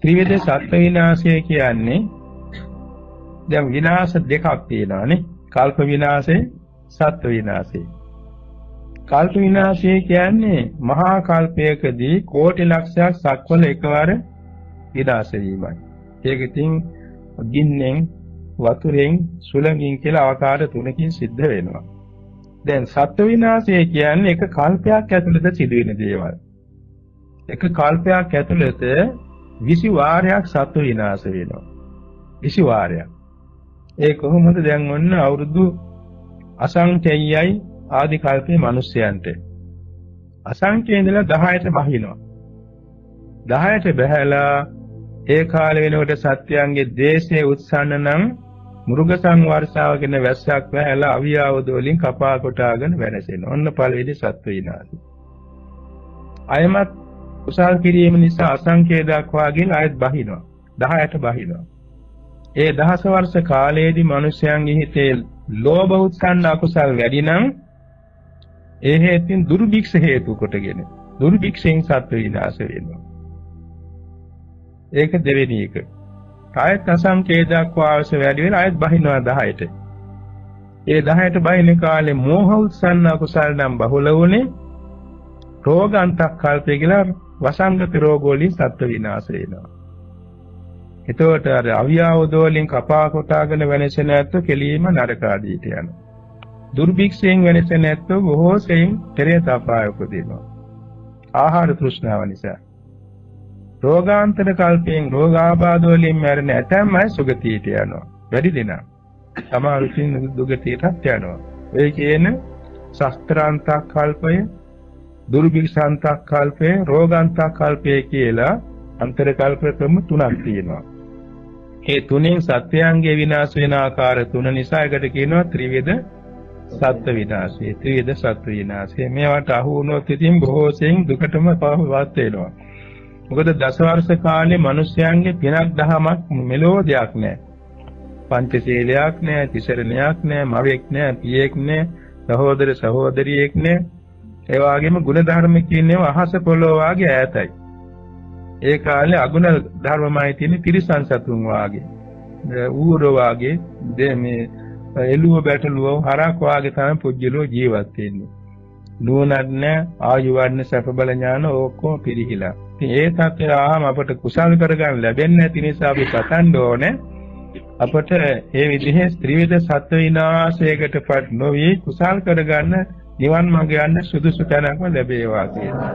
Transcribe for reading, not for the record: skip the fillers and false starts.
ත්‍රිවිධ සත්ත්ව විනාශය කියන්නේ දැන් විනාශ දෙකක් තියෙනවානේ. කල්ප විනාශේ, සත්ත්ව විනාශේ. කල්ප විනාශය කියන්නේ මහා කල්පයකදී කෝටි ලක්ෂයක් සක්වල එකවර විනාශ වීමයි. ඒක ඉතින් ගින්නෙන්, වතුරෙන්, සුළඟින් කියලා ආකාර තුනකින් සිද්ධ වෙනවා. දැන් සත්ත්ව විනාශය කියන්නේ එක කල්පයක් ඇතුළත සිදුවෙන දේවල්. එක කල්පයක් ඇතුළත 20 වාරයක් සත්ත්ව විනාශ වෙනවා. 20 වාරයක්. ඒ කොහොමද දැන් ඔන්න අවුරුදු අසංඛ්‍යයයි ආදි කල්පයේ මිනිස්යන්ට අසංඛ්‍ය ඉඳලා 10ට බහිනවා. 10ට බහැලා ඒ කාලේ වෙනකොට සත්‍යයන්ගේ දේශයේ උත්සන්න නම් මුරුග සංවර්ෂාවගෙන වැස්සක් වැහැලා අවියාවද වලින් කපා කොටාගෙන වෙනසෙනවා. ඔන්න පළවෙනි සත්ත්ව විනාශය. අයමත් කුසල් කිරීම නිසා අසංඛ්‍ය දක්වා ගිහින් ආයෙත් බහිනවා. 10ට බහිනවා. ඒ දහස වර්ෂ කාලයේදී මිනිසයන්ගේ හිතේ ලෝභ උත්සන්න අකුසල් වැඩි නම් ඒ හේතුන් දුර්භික්ෂ හේතු කොටගෙන දුර්භික්ෂයෙන් සත්ත්ව විනාශ වෙනවා. ඒක දෙවෙනි එක. ආයත් අසංඛ්‍ය දක්වා අවශ්‍ය වැඩි වෙලා ආයත් බහිනවා 10ට. ඒ 10ට බහින කාලේ මෝහ උත්සන්න අකුසල් නම් බහුල වුණේ රෝගාන්තක් කල්පය කියලා වසංගත රෝග වලින් සත්ත්ව විනාශ වෙනවා. එතකොට අර අවියාවද වලින් කපා කොටාගෙන වෙනසෙන ඇත්ත කෙලීම නරක ආදීට යනවා. දුර්භික්ෂයෙන් වෙනසෙන ඇත්ත බොහෝ සෙයින් පෙරේත අපාය උපදිනවා. ආහාර තෘෂ්ණාව නිසා. රෝගාන්තර කල්පයෙන් රෝගාබාධ වලින් මැරෙන ඇතැම් අය සුගතියට යනවා. වැඩි දෙනා. සමහර විසින් දුගතියටත් යනවා. ඒ කියන ශස්ත්‍රාන්තක් කල්පය, දුර්භික්ෂාන්තක් කල්පය, රෝගාන්තක් කල්පය කියලා අන්තර කල්ප ක්‍රම තුනක් තියෙනවා. ඒ තුනෙන් සත්‍යයන්ගේ විනාශ වෙන ආකාර තුන නිසා එකට කියනවා ත්‍රිවිධ සත්ත්ව විනාශය. ත්‍රිවිධ සත්ත්ව විනාශය. මේවට අහු වුණොත් ඉතින් බොහෝ සෙයින් දුකටම පහවත් වෙනවා. මොකද දසවර්ෂ කාලේ මිනිස්යන්ගේ පිනක් දහමක් මෙලෝ දෙයක් නැහැ. පංචශීලයක් නැහැ, තිසරණයක් නැහැ, මවෙක් නැහැ, පියෙක් නැහැ, සහෝදර සහෝදරියෙක් නැහැ. ඒ වගේම ගුණ ධර්ම කියන්නේ අහස පොළොව වාගේ ඈතයි. ඒ කාලේ අගුණ ධර්මමයි තියෙන තිරිසන් සතුන් වාගේ. ඌර වාගේ මේ එළුව බැටළුව හරක් වාගේ තමයි පුජ්‍යලෝ ජීවත් වෙන්නේ. නුවණක් නැහැ, ආයු වර්ණ සැප බල ඥාන ඔක්කොම පිරිහිලා. ඉතින් ඒ තත්ත්වය ආවම අපට කුසල් කරගන්න ලැබෙන්නේ නැති නිසා අපි පතන්න ඕනේ අපට මේ විදිහේ ත්‍රිවිධ සත්ත්ව විනාශයකටපත් නොවි කුසල් කරගන්න නිවන් මාර්ග යන්න සුදුසු තැනක්ම ලැබේවා කියලා.